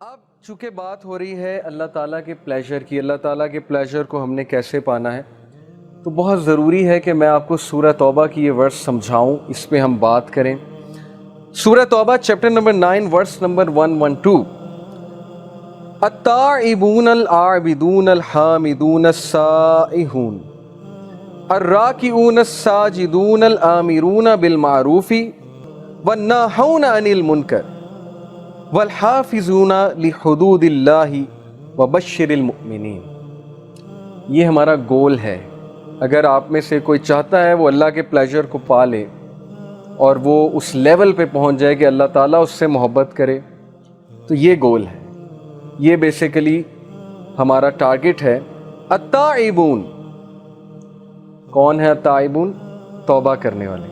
اب چونکہ بات ہو رہی ہے اللہ تعالیٰ کے پلیجر کی، اللہ تعالیٰ کے پلیجر کو ہم نے کیسے پانا ہے، تو بہت ضروری ہے کہ میں آپ کو سورہ توبہ کی یہ ورس سمجھاؤں، اس پہ ہم بات کریں۔ سورہ توبہ چیپٹر نمبر 9 ورس نمبر 112۔ التائبون العابدون الحامدون السائحون الراکعون الساجدون الآمرون بالمعروف والناہون عن المنکر والحافظون لحدود اللہ وبشر المؤمنین۔ یہ ہمارا گول ہے۔ اگر آپ میں سے کوئی چاہتا ہے وہ اللہ کے پلیجر کو پا لے اور وہ اس لیول پہ پہنچ جائے کہ اللہ تعالیٰ اس سے محبت کرے، تو یہ گول ہے، یہ بیسیکلی ہمارا ٹارگٹ ہے۔ التائبون، کون ہے التائبون؟ توبہ کرنے والے،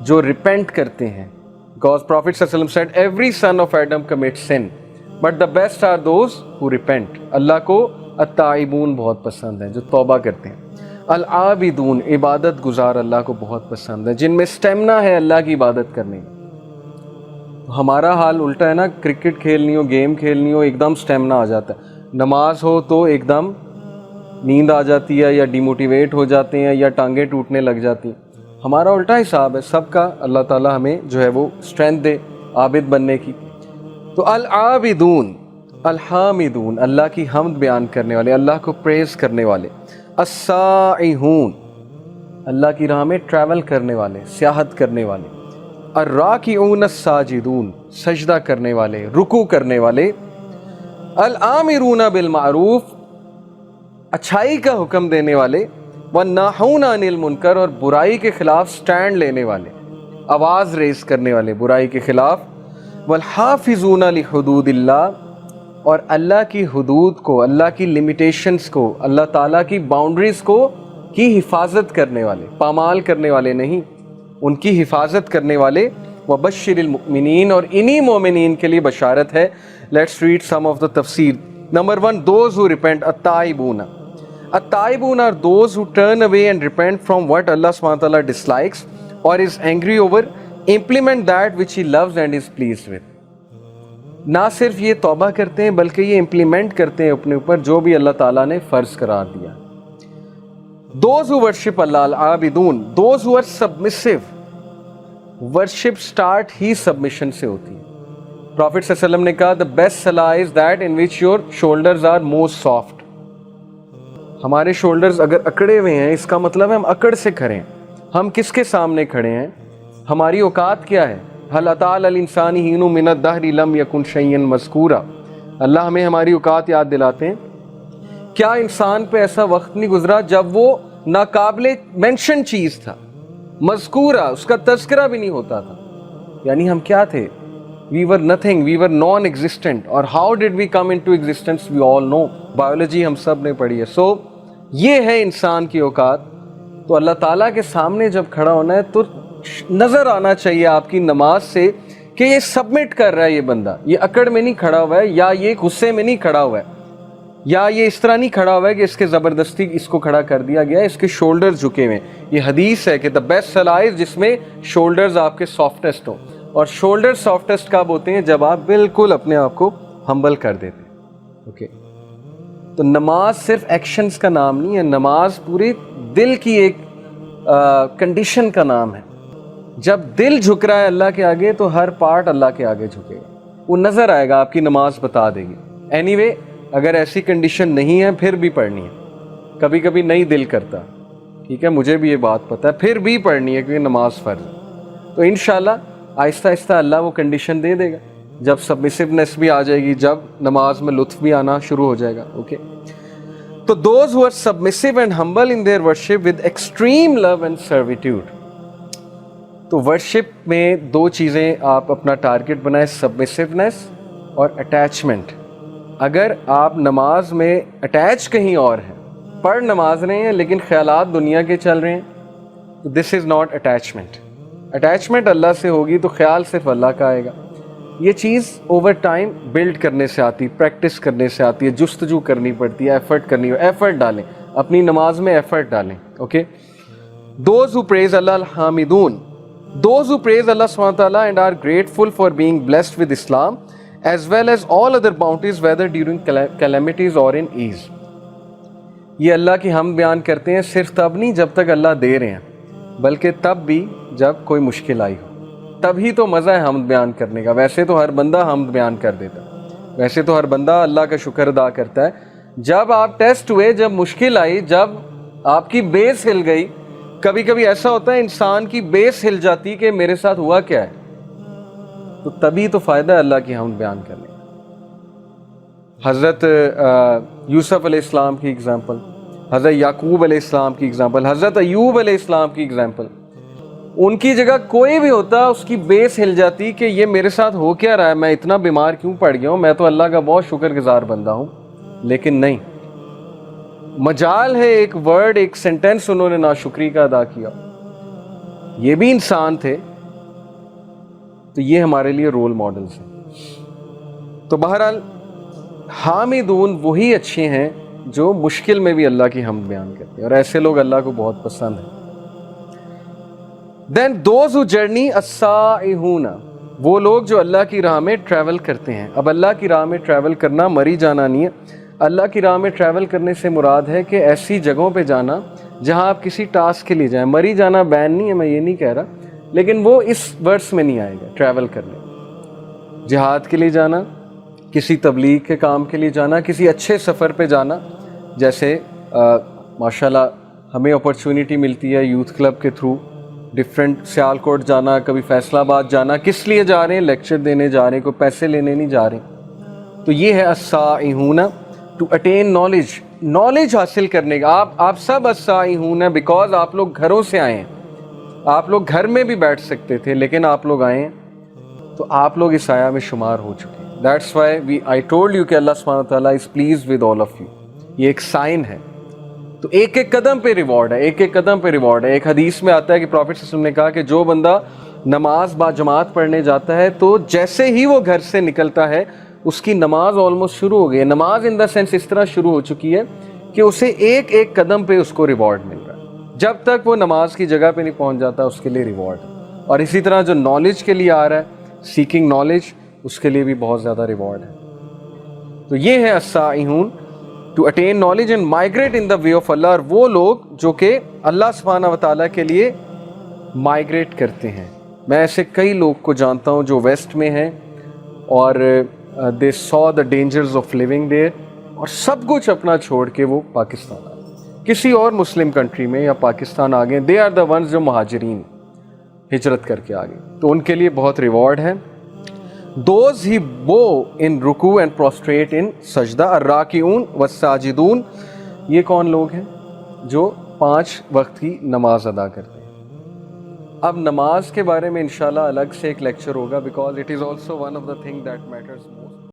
جو ریپینٹ کرتے ہیں۔ Because Prophet صلی اللہ علیہ وسلم said every son of Adam commits sin but the best are those who repent۔ اللہ کو التائبون بہت پسند ہے، جو توبہ کرتے ہیں۔ العابدون، عبادت گزار اللہ کو بہت پسند ہے، جن میں سٹیمنا ہے اللہ کی عبادت کرنے کا۔ ہمارا حال الٹا ہے نا، کرکٹ کھیلنی ہو، گیم کھیلنی ہو، ایک دم سٹیمنا آ جاتا ہے، نماز ہو تو ایک دم نیند آ جاتی ہے، یا ڈیموٹیویٹ ہو جاتے ہیں، یا ٹانگیں ٹوٹنے لگ جاتی ہیں۔ ہمارا الٹا حساب ہے سب کا، اللہ تعالیٰ ہمیں جو ہے وہ اسٹرینتھ دے عابد بننے کی۔ تو العابدون، الحامدون، اللہ کی حمد بیان کرنے والے، اللہ کو پریز کرنے والے۔ السائحون، اللہ کی راہ میں ٹریول کرنے والے، سیاحت کرنے والے۔ الراکعون الساجدون، سجدہ کرنے والے، رکوع کرنے والے۔ الآمرون بالمعروف، اچھائی کا حکم دینے والے۔ والناہون عن المنکر، اور برائی کے خلاف سٹینڈ لینے والے، آواز ریز کرنے والے برائی کے خلاف۔ والحافظون لحدود اللہ، اور اللہ کی حدود کو، اللہ کی لمیٹیشنز کو، اللہ تعالیٰ کی باؤنڈریز کو کی حفاظت کرنے والے، پامال کرنے والے نہیں، ان کی حفاظت کرنے والے۔ وبشر المؤمنین، اور انہی مومنین کے لیے بشارت ہے۔ Let's read some of the تفسیر۔ Number 1، those who repent. التائبون، التائبون are those who turn away and repent from what Allah subhanahu wa ta'ala dislikes or is angry over, implement that which He loves and is pleased with۔ نہ صرف یہ توبہ کرتے ہیں بلکہ یہ امپلیمنٹ کرتے ہیں اپنے اوپر جو بھی اللہ تعالیٰ نے فرض قرار دیا۔ Those who worship Allah، العابدون، those who are submissive۔ worship start he submission سے ہوتی ہے۔ Prophet صلی اللہ علیہ وسلم نے کہا the best salah is that in which your shoulders are most soft۔ ہمارے شولڈرز اگر اکڑے ہوئے ہیں، اس کا مطلب ہے ہم اکڑ سے کھڑے ہیں۔ ہم کس کے سامنے کھڑے ہیں؟ ہماری اوقات کیا ہے؟ هل اتى على الانسان حين من الدهر لم يكن شيئا مذكورا۔ اللہ ہمیں ہماری اوقات یاد دلاتے ہیں۔ کیا انسان پہ ایسا وقت نہیں گزرا جب وہ ناقابل مینشن چیز تھا، مذکورہ، اس کا تذکرہ بھی نہیں ہوتا تھا؟ یعنی ہم کیا تھے؟ We were nothing, we were non-existent۔ اور how did we come into existence we all know، biology ہم سب نے پڑھی ہے۔ سو یہ ہے انسان کی اوقات۔ تو اللہ تعالیٰ کے سامنے جب کھڑا ہونا ہے تو نظر آنا چاہیے آپ کی نماز سے کہ یہ سبمٹ کر رہا ہے، یہ بندہ یہ اکڑ میں نہیں کھڑا ہوا ہے، یا یہ غصے میں نہیں کھڑا ہوا ہے، یا یہ اس طرح نہیں کھڑا ہوا ہے کہ اس کے زبردستی اس کو کھڑا کر دیا گیا ہے، اس کے شولڈر جھکے ہوئے۔ یہ حدیث ہے کہ دا بیسٹ سلائز جس میں شولڈرز آپ کے سافٹسٹ ہوں، اور شولڈر سافٹسٹ کب ہوتے ہیں؟ جب آپ بالکل اپنے آپ کو ہمبل کر دیتے ہیں۔ اوکے، تو نماز صرف ایکشنز کا نام نہیں ہے، نماز پورے دل کی ایک کنڈیشن کا نام ہے۔ جب دل جھک رہا ہے اللہ کے آگے تو ہر پارٹ اللہ کے آگے جھکے گا، وہ نظر آئے گا، آپ کی نماز بتا دے گی۔ اینی وے، اگر ایسی کنڈیشن نہیں ہے پھر بھی پڑھنی ہے۔ کبھی کبھی نہیں دل کرتا، ٹھیک ہے، مجھے بھی یہ بات پتہ ہے، پھر بھی پڑھنی ہے کیونکہ نماز فرض ہے۔ تو انشاءاللہ آہستہ آہستہ اللہ وہ کنڈیشن دے دے گا، جب سبمسیونیس بھی آ جائے گی، جب نماز میں لطف بھی آنا شروع ہو جائے گا۔ اوکے، تو those who are submissive and humble in their worship with extreme love and servitude۔ تو ورشپ میں دو چیزیں آپ اپنا ٹارگٹ بنائیں، سبمسیونیس اور اٹیچمنٹ۔ اگر آپ نماز میں اٹیچ کہیں اور ہیں، پڑھ نماز رہے ہیں لیکن خیالات دنیا کے چل رہے ہیں، تو دس از ناٹ اٹیچمنٹ۔ اٹیچمنٹ اللہ سے ہوگی تو خیال صرف اللہ کا آئے گا۔ یہ چیز اوور ٹائم بلڈ کرنے سے آتی، پریکٹس کرنے سے آتی ہے، جستجو کرنی پڑتی ہے، ایفرٹ کرنی ہو، ایفرٹ ڈالیں اپنی نماز میں، ایفرٹ ڈالیں۔ اوکے، دوز ہو پریز اللہ، الحامدون، those who praise Allah subhanahu wa ta'ala and are grateful for being blessed with Islam as well as all other bounties whether during calamities or in ease. یہ اللہ کی ہم بیان کرتے ہیں صرف تب نہیں جب تک اللہ دے رہے ہیں، بلکہ تب بھی جب کوئی مشکل آئی ہو، تبھی تو مزہ ہے حمد بیان کرنے کا. ویسے تو ہر بندہ حمد بیان کر دیتا ہے، ویسے تو ہر بندہ اللہ کا شکر ادا کرتا ہے. جب آپ ٹیسٹ ہوئے، جب مشکل آئی، جب آپ کی بیس ہل گئی، کبھی کبھی ایسا ہوتا ہے انسان کی بیس ہل جاتی کہ میرے ساتھ ہوا کیا ہے، تو تبھی تو فائدہ ہے اللہ کی حمد بیان کرنے کا. حضرت یوسف علیہ السلام کی اگزامپل، حضرت یعقوب علیہ السلام کی اگزامپل، حضرت ایوب علیہ السلام کی اگزامپل. ان کی جگہ کوئی بھی ہوتا اس کی بیس ہل جاتی کہ یہ میرے ساتھ ہو کیا رہا ہے، میں اتنا بیمار کیوں پڑ گیا ہوں، میں تو اللہ کا بہت شکر گزار بندہ ہوں. لیکن نہیں، مجال ہے ایک ورڈ، ایک سینٹنس انہوں نے ناشکری کا ادا کیا. یہ بھی انسان تھے، تو یہ ہمارے لیے رول ماڈلز ہیں. تو بہرحال حامدون وہی اچھے ہیں جو مشکل میں بھی اللہ کی حمد بیان کرتے ہیں، اور ایسے لوگ اللہ کو بہت پسند ہیں. Then those who journey السائحون، وہ لوگ جو اللہ کی راہ میں ٹریول کرتے ہیں. اب اللہ کی راہ میں ٹریول کرنا مری جانا نہیں ہے. اللہ کی راہ میں ٹریول کرنے سے مراد ہے کہ ایسی جگہوں پہ جانا جہاں آپ کسی ٹاسک کے لیے جائیں. مری جانا بین نہیں ہے، میں یہ نہیں کہہ رہا، لیکن وہ اس ورڈس میں نہیں آئے گا. ٹریول کرنے، جہاد کے لیے جانا، کسی تبلیغ کے کام کے لیے جانا، کسی اچھے سفر پہ جانا. جیسے ماشاءاللہ ہمیں اپرچونٹی ملتی ہے یوتھ کلب کے تھرو ڈفرینٹ سیالکوٹ جانا، کبھی فیصل آباد جانا. کس لیے جا رہے ہیں؟ لیکچر دینے جا رہے ہیں، کوئی پیسے لینے نہیں جا رہے. تو یہ ہے السائحون، ٹو اٹین نالج، نالج حاصل کرنے کا. آپ سب السائحون ہیں بیکاز آپ لوگ گھروں سے آئے ہیں. آپ لوگ گھر میں بھی بیٹھ سکتے تھے، لیکن آپ لوگ آئے ہیں تو آپ لوگ اس آیا میں شمار ہو چکے ہیں. That's why I told you کہ اللہ سبحانہ وتعالیٰ is pleased with all of you. یہ ایک سائن ہے. تو ایک ایک قدم پہ ریوارڈ ہے، ایک ایک قدم پہ ریوارڈ ہے. ایک حدیث میں آتا ہے کہ پروفیٹ صلی اللہ علیہ وسلم نے کہا کہ جو بندہ نماز با جماعت پڑھنے جاتا ہے تو جیسے ہی وہ گھر سے نکلتا ہے اس کی نماز آلموسٹ شروع ہو گئی ہے. نماز ان دا سینس اس طرح شروع ہو چکی ہے کہ اسے ایک ایک قدم پہ اس کو ریوارڈ مل رہا ہے. جب تک وہ نماز کی جگہ پہ نہیں پہنچ جاتا اس کے لیے ریوارڈ ہے. اور اسی طرح جو نالج کے لیے آ رہا ہے، سیکنگ نالج، اس کے لیے بھی بہت زیادہ ریوارڈ ہے. تو یہ ہے السائحون، to attain knowledge and migrate in the way of اللہ. اور وہ لوگ جو کہ اللہ سبحانہ وتعالیٰ کے لیے مائگریٹ کرتے ہیں. میں ایسے کئی لوگ کو جانتا ہوں جو ویسٹ میں ہیں اور دے saw the dangers of living there، اور سب کچھ اپنا چھوڑ کے وہ پاکستان آئے، کسی اور مسلم کنٹری میں یا پاکستان آ گئے. دے آر دا ونز جو مہاجرین ہجرت کر کے آ گئے. تو ان کے لیے بہت ریوارڈ ہے. Those he bow in رکوع and prostrate in سجدہ، الراکعون والساجدون، یہ کون لوگ ہیں؟ جو 5 وقت کی نماز ادا کرتے ہیں. اب نماز کے بارے میں انشاءاللہ الگ سے ایک لیکچر ہوگا، because it is also one of the things that matters most.